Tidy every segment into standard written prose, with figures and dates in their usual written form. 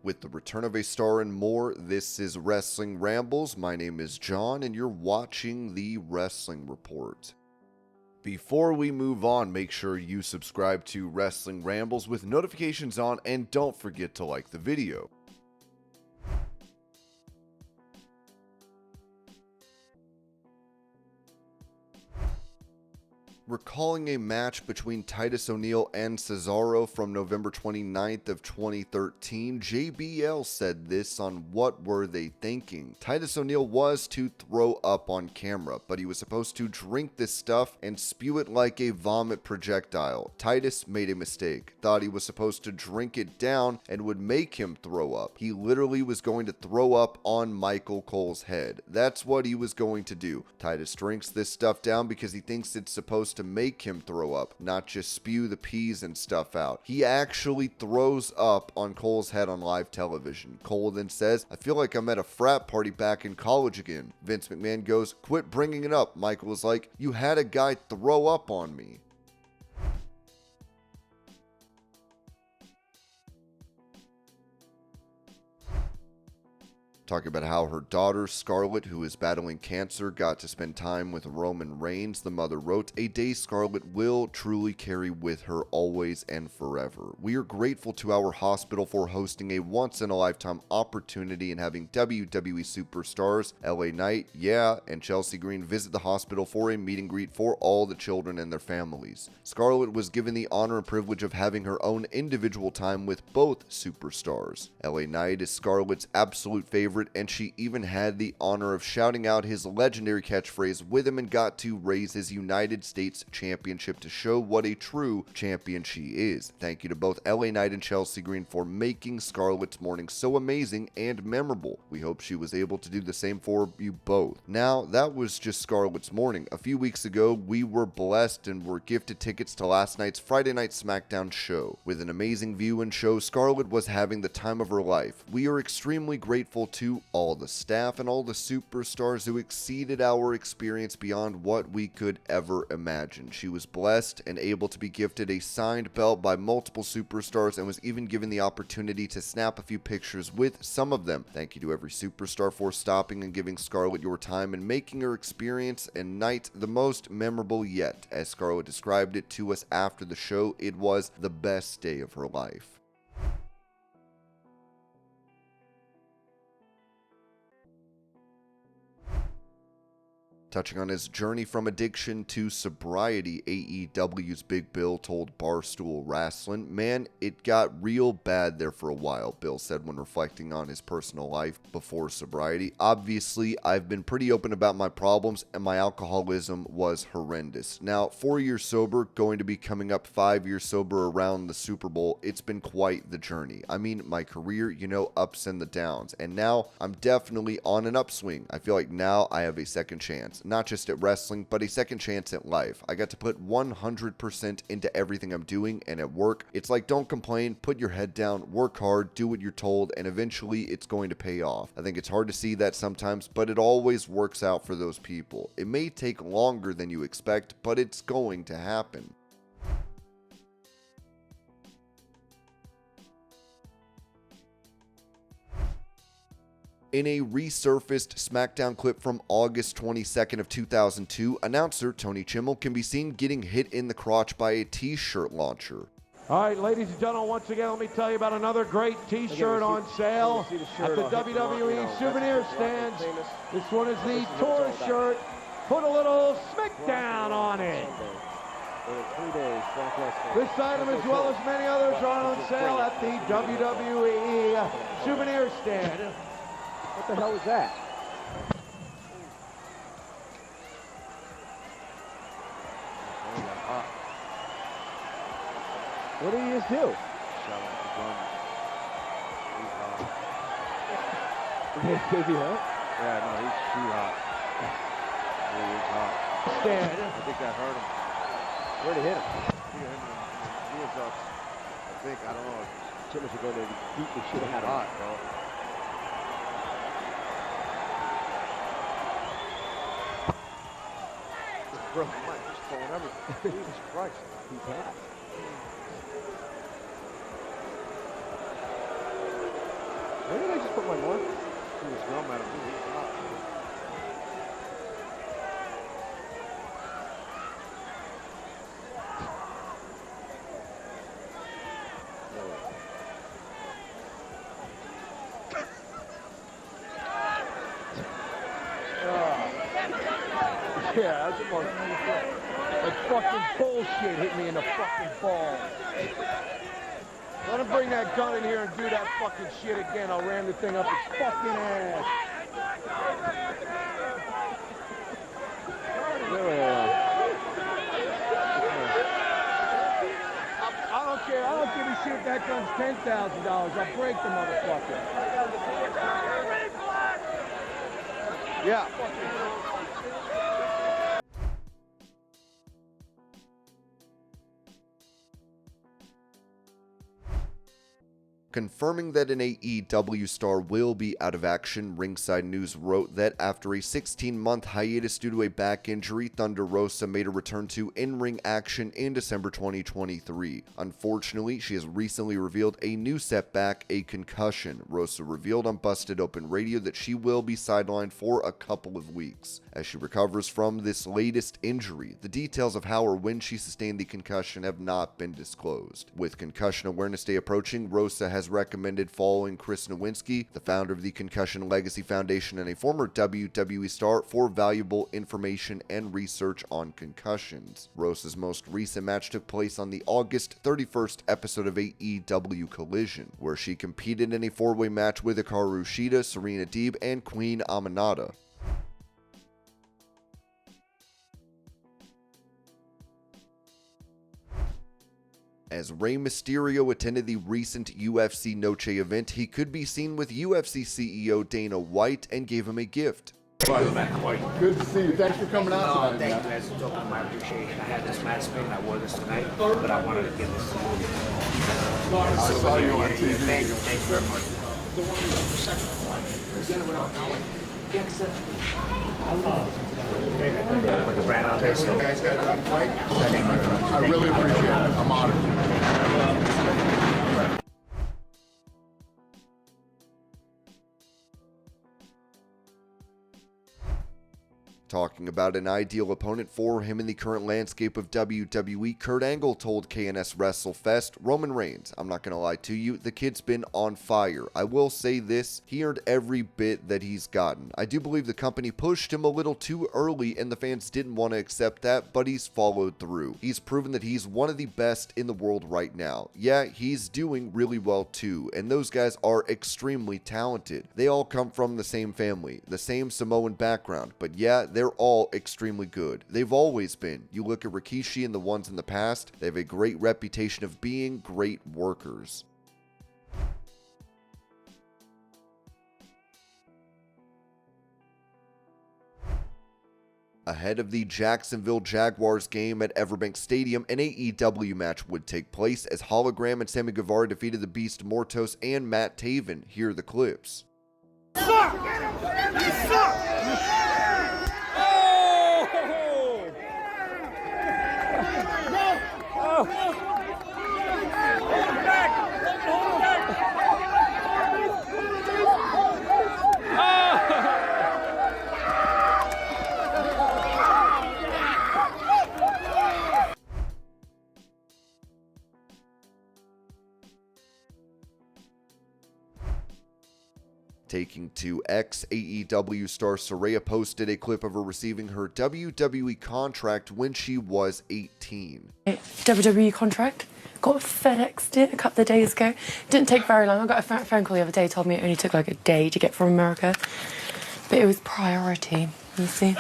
With the return of a star and more, this is Wrestling Rambles. My name is John, and you're watching the Wrestling Report. Before we move on, make sure you subscribe to Wrestling Rambles with notifications on, and don't forget to like the video. Recalling a match between Titus O'Neil and Cesaro from November 29th of 2013, JBL said this on What Were They Thinking? Titus O'Neil was to throw up on camera, but he was supposed to drink this stuff and spew it like a vomit projectile. Titus made a mistake, thought he was supposed to drink it down and would make him throw up. He literally was going to throw up on Michael Cole's head. That's what he was going to do. Titus drinks this stuff down because he thinks it's supposed to make him throw up, not just spew the peas and stuff out. He actually throws up on Cole's head on live television. Cole then says, "I feel like I'm at a frat party back in college again." Vince McMahon goes, "Quit bringing it up." Michael was like, "You had a guy throw up on me." Talking about how her daughter, Scarlett, who is battling cancer, got to spend time with Roman Reigns. The mother wrote, "A day Scarlett will truly carry with her always and forever. We are grateful to our hospital for hosting a once-in-a-lifetime opportunity and having WWE superstars LA Knight, and Chelsea Green visit the hospital for a meet and greet for all the children and their families. Scarlett was given the honor and privilege of having her own individual time with both superstars. LA Knight is Scarlett's absolute favorite, and she even had the honor of shouting out his legendary catchphrase with him and got to raise his United States Championship to show what a true champion she is. Thank you to both LA Knight and Chelsea Green for making Scarlett's morning so amazing and memorable. We hope she was able to do the same for you both." Now, that was just Scarlett's morning. A few weeks ago, we were blessed and were gifted tickets to last night's Friday Night SmackDown show. With an amazing view and show, Scarlett was having the time of her life. We are extremely grateful to all the staff and all the superstars who exceeded our experience beyond what we could ever imagine. She was blessed and able to be gifted a signed belt by multiple superstars and was even given the opportunity to snap a few pictures with some of them. Thank you to every superstar for stopping and giving Scarlett your time and making her experience and night the most memorable yet. As Scarlett described it to us after the show, it was the best day of her life. Touching on his journey from addiction to sobriety, AEW's Big Bill told Barstool Wrestling, "Man, it got real bad there for a while," Bill said when reflecting on his personal life before sobriety. "Obviously, I've been pretty open about my problems, and my alcoholism was horrendous. Now, 4 years sober, going to be coming up 5 years sober around the Super Bowl. It's been quite the journey. I mean, my career, ups and the downs, and now I'm definitely on an upswing. I feel like now I have a second chance. Not just at wrestling, but a second chance at life. I got to put 100% into everything I'm doing, and at work, it's like, don't complain, put your head down, work hard, do what you're told, and eventually it's going to pay off. I think it's hard to see that sometimes, but it always works out for those people. It may take longer than you expect, but it's going to happen." In a resurfaced SmackDown clip from August 22nd of 2002, announcer Tony Chimel can be seen getting hit in the crotch by a t-shirt launcher. All right, ladies and gentlemen, once again, let me tell you about another great t-shirt on sale at the WWE souvenir stands. This one is the tour shirt. Put a little SmackDown on it. This item, as well as many others, are on sale at the WWE souvenir stand. What the hell was that? What did he just do? Shot off the gun. He's hot. Is he hot? Yeah, no, he's too hot. He is hot. Stand. I think that hurt him. Where'd he hit him? He hit him in the ears. I think, I don't know. Chimmers are going to beat the shit out of him. Hot, bro. Bro, Mike, just throwing everything. Jesus Christ. He's hot. Where did I just put my mark? Yeah, that's a like fucking bullshit hit me in the fucking balls. Let him bring that gun in here and do that fucking shit again. I'll ram the thing up his fucking ass. I don't care. I don't give a shit if that gun's $10,000. I'll break the motherfucker. Yeah. Confirming that an AEW star will be out of action, Ringside News wrote that after a 16-month hiatus due to a back injury, Thunder Rosa made a return to in-ring action in December 2023. Unfortunately, she has recently revealed a new setback, a concussion. Rosa revealed on Busted Open Radio that she will be sidelined for a couple of weeks as she recovers from this latest injury. The details of how or when she sustained the concussion have not been disclosed. With Concussion Awareness Day approaching, Rosa has recommended following Chris Nowinski, the founder of the Concussion Legacy Foundation and a former WWE star, for valuable information and research on concussions. Rosa's most recent match took place on the August 31st episode of AEW Collision, where she competed in a four-way match with Hikaru Shida, Serena Deeb, and Queen Aminata. As Rey Mysterio attended the recent UFC Noche event, he could be seen with UFC CEO Dana White and gave him a gift. Good to see you. Thanks for coming out tonight. Thank you guys for talking. I appreciate it. I had this match made and I wore this tonight, but I wanted to give this to you. I saw you on TV. Thank you very much. Put the brand out there, so you guys got it on point. I really appreciate it. I'm honored. Talking about an ideal opponent for him in the current landscape of WWE, Kurt Angle told KNS WrestleFest, Roman Reigns, I'm not going to lie to you, the kid's been on fire. I will say this, he earned every bit that he's gotten. I do believe the company pushed him a little too early and the fans didn't want to accept that, but he's followed through. He's proven that he's one of the best in the world right now. Yeah, he's doing really well too, and those guys are extremely talented. They all come from the same family, the same Samoan background, but yeah, they're all extremely good. They've always been. You look at Rikishi and the ones in the past, they have a great reputation of being great workers. Ahead of the Jacksonville Jaguars game at Everbank Stadium, an AEW match would take place as Hologram and Sammy Guevara defeated the Beast Mortos and Matt Taven. Here are the clips. Taking to X, AEW star Saraya posted a clip of her receiving her WWE contract when she was 18. WWE contract, got FedExed it a couple of days ago. Didn't take very long. I got a phone call the other day, told me it only took like a day to get from America. But it was priority, you see.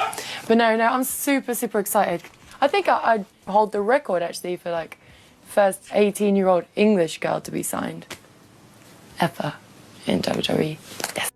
But no, I'm super, super excited. I think I'd hold the record actually for like first 18-year-old English girl to be signed ever in WWE. Yes.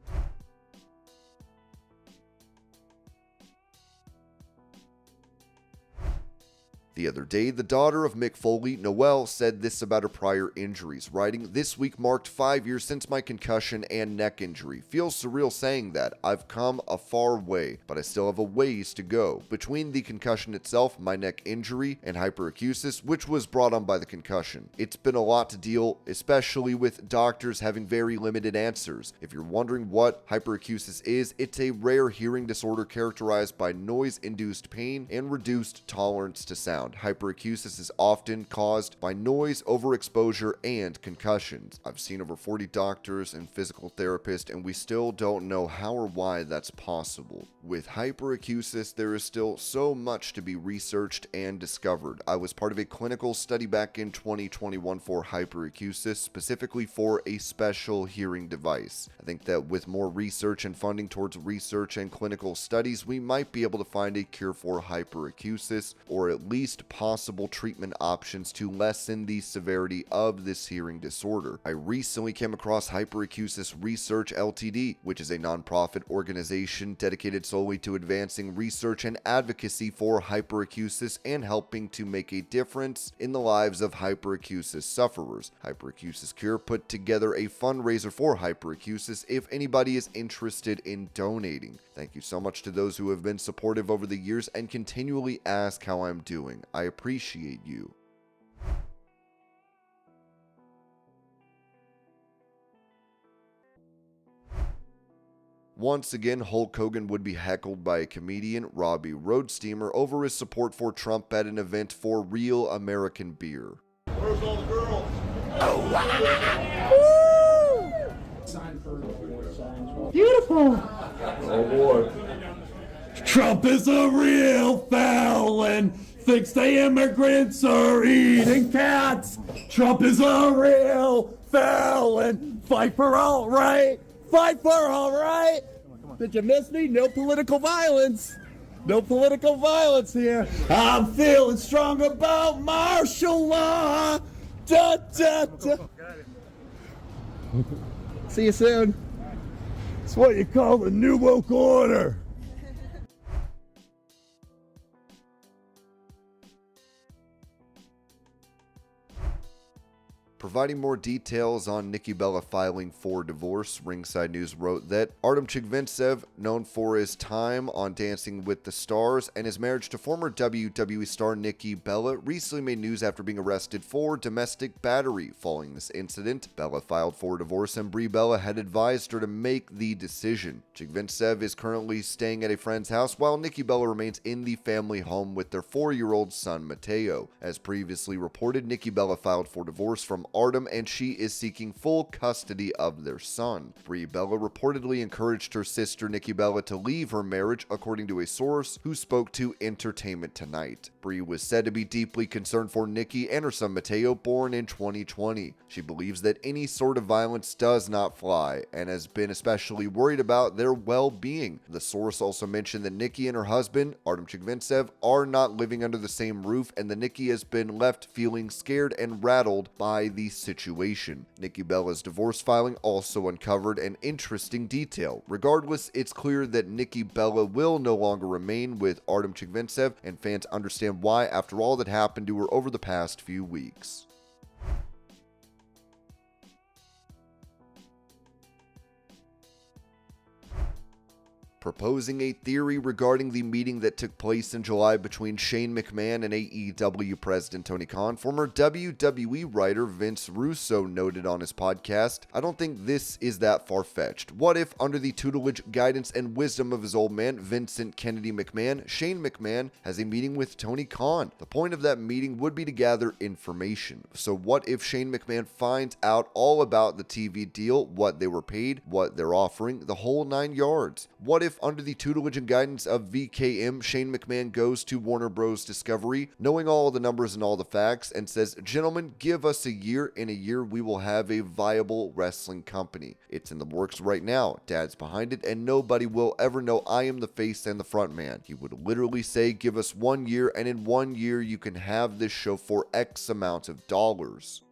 The other day, the daughter of Mick Foley, Noelle, said this about her prior injuries, writing, "This week marked 5 years since my concussion and neck injury. Feels surreal saying that. I've come a far way, but I still have a ways to go. Between the concussion itself, my neck injury, and hyperacusis, which was brought on by the concussion. It's been a lot to deal, especially with doctors having very limited answers. If you're wondering what hyperacusis is, it's a rare hearing disorder characterized by noise-induced pain and reduced tolerance to sound. Hyperacusis is often caused by noise, overexposure, and concussions. I've seen over 40 doctors and physical therapists, and we still don't know how or why that's possible. With hyperacusis, there is still so much to be researched and discovered. I was part of a clinical study back in 2021 for hyperacusis, specifically for a special hearing device. I think that with more research and funding towards research and clinical studies, we might be able to find a cure for hyperacusis, or at least possible treatment options to lessen the severity of this hearing disorder. I recently came across Hyperacusis Research Ltd., which is a nonprofit organization dedicated solely to advancing research and advocacy for hyperacusis and helping to make a difference in the lives of hyperacusis sufferers. Hyperacusis Cure put together a fundraiser for hyperacusis if anybody is interested in donating. Thank you so much to those who have been supportive over the years and continually ask how I'm doing. I appreciate you. Once again, Hulk Hogan would be heckled by a comedian, Robbie Roadsteamer, over his support for Trump at an event for Real American Beer. Where's all the girls? Beautiful. Oh boy. Trump is a real felon. Thinks the immigrants are eating cats. Trump is a real felon. Fight for all right. Fight for all right. Did you miss me? No political violence. No political violence here. I'm feeling strong about martial law. Da, da, da. See you soon. It's what you call the New Woke Order. Providing more details on Nikki Bella filing for divorce, Ringside News wrote that Artem Chigvintsev, known for his time on Dancing with the Stars and his marriage to former WWE star Nikki Bella, recently made news after being arrested for domestic battery. Following this incident, Bella filed for divorce and Brie Bella had advised her to make the decision. Chigvintsev is currently staying at a friend's house while Nikki Bella remains in the family home with their 4-year-old son Mateo. As previously reported, Nikki Bella filed for divorce from Artem, and she is seeking full custody of their son. Brie Bella reportedly encouraged her sister Nikki Bella to leave her marriage, according to a source who spoke to Entertainment Tonight. Brie was said to be deeply concerned for Nikki and her son Mateo, born in 2020. She believes that any sort of violence does not fly and has been especially worried about their well-being. The source also mentioned that Nikki and her husband, Artem Chigvintsev, are not living under the same roof and that Nikki has been left feeling scared and rattled by the situation. Nikki Bella's divorce filing also uncovered an interesting detail. Regardless, it's clear that Nikki Bella will no longer remain with Artem Chigvintsev, and fans understand why after all that happened to her over the past few weeks. Proposing a theory regarding the meeting that took place in July between Shane McMahon and AEW President Tony Khan, former WWE writer Vince Russo noted on his podcast, "I don't think this is that far-fetched. What if, under the tutelage, guidance, and wisdom of his old man, Vincent Kennedy McMahon, Shane McMahon has a meeting with Tony Khan? The point of that meeting would be to gather information. So what if Shane McMahon finds out all about the TV deal, what they were paid, what they're offering, the whole 9 yards? What if under the tutelage and guidance of VKM, Shane McMahon goes to Warner Bros. Discovery, knowing all the numbers and all the facts, and says, 'Gentlemen, give us a year. In a year, we will have a viable wrestling company. It's in the works right now. Dad's behind it, and nobody will ever know I am the face and the front man.' He would literally say, 'Give us 1 year, and in 1 year, you can have this show for X amount of dollars.'"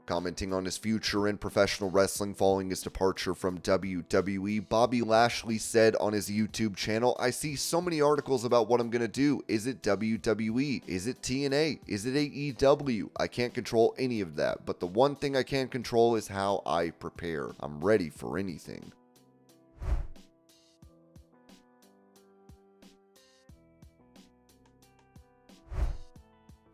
Commenting on his future in professional wrestling following his departure from WWE, Bobby Lashley said on his YouTube channel, "I see so many articles about what I'm going to do. Is it WWE? Is it TNA? Is it AEW? I can't control any of that, but the one thing I can control is how I prepare. I'm ready for anything."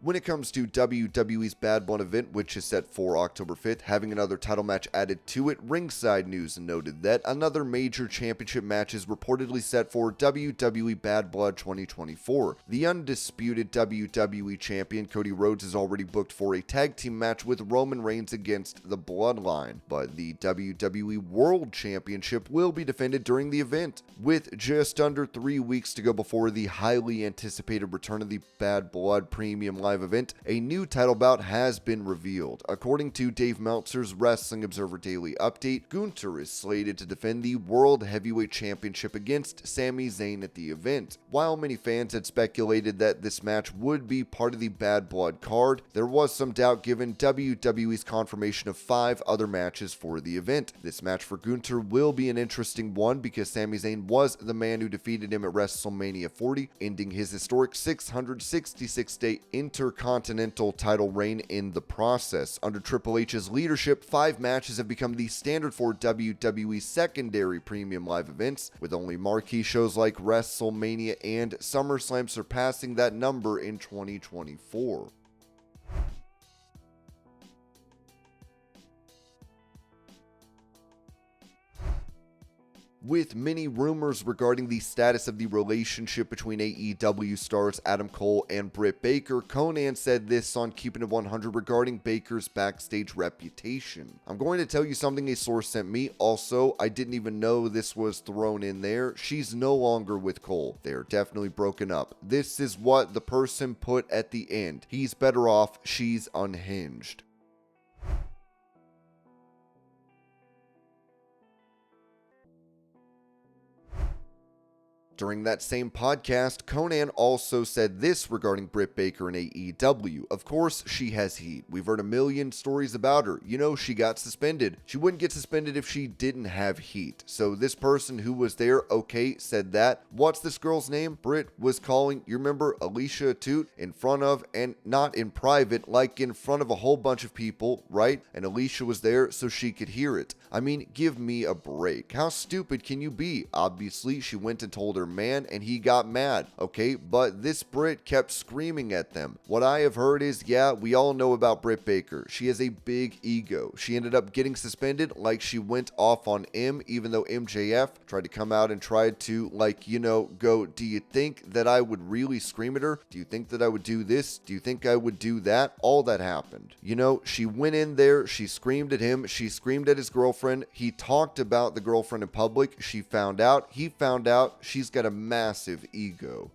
When it comes to WWE's Bad Blood event, which is set for October 5th, having another title match added to it, Ringside News noted that another major championship match is reportedly set for WWE Bad Blood 2024. The undisputed WWE champion Cody Rhodes is already booked for a tag team match with Roman Reigns against the Bloodline, but the WWE World Championship will be defended during the event. With just under 3 weeks to go before the highly anticipated return of the Bad Blood Premium Live event, a new title bout has been revealed. According to Dave Meltzer's Wrestling Observer Daily Update, Gunther is slated to defend the World Heavyweight Championship against Sami Zayn at the event. While many fans had speculated that this match would be part of the Bad Blood card, there was some doubt given WWE's confirmation of 5 other matches for the event. This match for Gunther will be an interesting one because Sami Zayn was the man who defeated him at WrestleMania 40, ending his historic 666-day Intercontinental title reign in the process. Under Triple H's leadership, 5 matches have become the standard for WWE's secondary premium live events, with only marquee shows like WrestleMania and SummerSlam surpassing that number in 2024. With many rumors regarding the status of the relationship between AEW stars Adam Cole and Britt Baker, Conan said this on Keeping It 100 regarding Baker's backstage reputation. "I'm going to tell you something a source sent me. Also, I didn't even know this was thrown in there. She's no longer with Cole. They're definitely broken up. This is what the person put at the end. He's better off. She's unhinged." During that same podcast, Conan also said this regarding Britt Baker and AEW. "Of course, she has heat. We've heard a million stories about her. You know, she got suspended. She wouldn't get suspended if she didn't have heat. So this person who was there, okay, said that. What's this girl's name? Britt was calling, you remember, Alicia Toot in front of, and not in private, like in front of a whole bunch of people, right? And Alicia was there so she could hear it. I mean, give me a break. How stupid can you be? Obviously, she went and told her man and he got mad, okay? But this Britt kept screaming at them. What I have heard is, yeah, we all know about Britt Baker. She has a big ego. She ended up getting suspended like she went off on M, even though MJF tried to come out and tried to, like, you know, go, do you think that I would really scream at her? Do you think that I would do this? Do you think I would do that? All that happened. You know, she went in there, she screamed at him, she screamed at his girlfriend. He talked about the girlfriend in public. She found out. He found out. She's got a massive ego.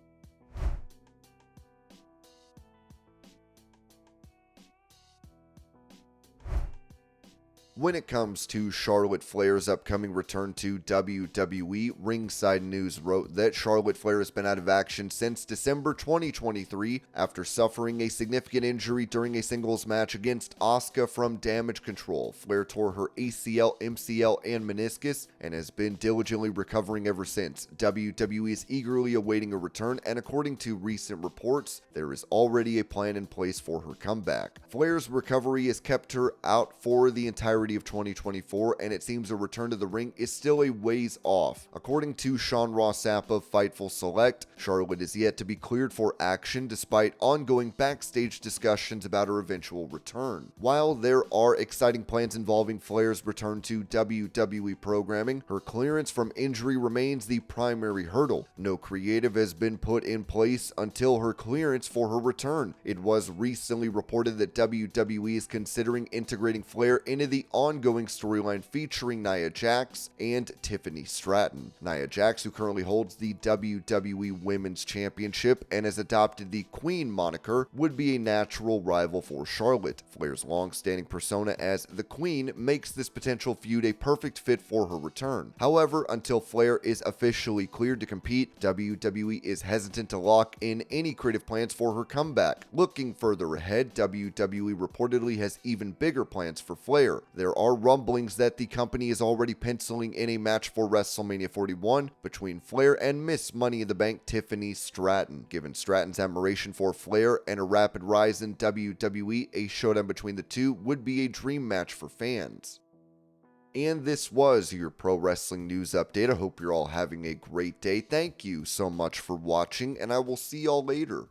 When it comes to Charlotte Flair's upcoming return to WWE, Ringside News wrote that Charlotte Flair has been out of action since December 2023 after suffering a significant injury during a singles match against Asuka from Damage Control. Flair tore her ACL, MCL, and meniscus and has been diligently recovering ever since. WWE is eagerly awaiting a return, and according to recent reports, there is already a plan in place for her comeback. Flair's recovery has kept her out for the entirety of 2024, and it seems a return to the ring is still a ways off. According to Sean Ross Sapp of Fightful Select, Charlotte is yet to be cleared for action despite ongoing backstage discussions about her eventual return. While there are exciting plans involving Flair's return to WWE programming, her clearance from injury remains the primary hurdle. No creative has been put in place until her clearance for her return. It was recently reported that WWE is considering integrating Flair into the ongoing storyline featuring Nia Jax and Tiffany Stratton. Nia Jax, who currently holds the WWE Women's Championship and has adopted the Queen moniker, would be a natural rival for Charlotte. Flair's long-standing persona as the Queen makes this potential feud a perfect fit for her return. However, until Flair is officially cleared to compete, WWE is hesitant to lock in any creative plans for her comeback. Looking further ahead, WWE reportedly has even bigger plans for Flair. There are rumblings that the company is already penciling in a match for WrestleMania 41 between Flair and Miss Money in the Bank Tiffany Stratton. Given Stratton's admiration for Flair and a rapid rise in WWE, a showdown between the two would be a dream match for fans. And this was your pro wrestling news update. I hope you're all having a great day. Thank you so much for watching, and I will see y'all later.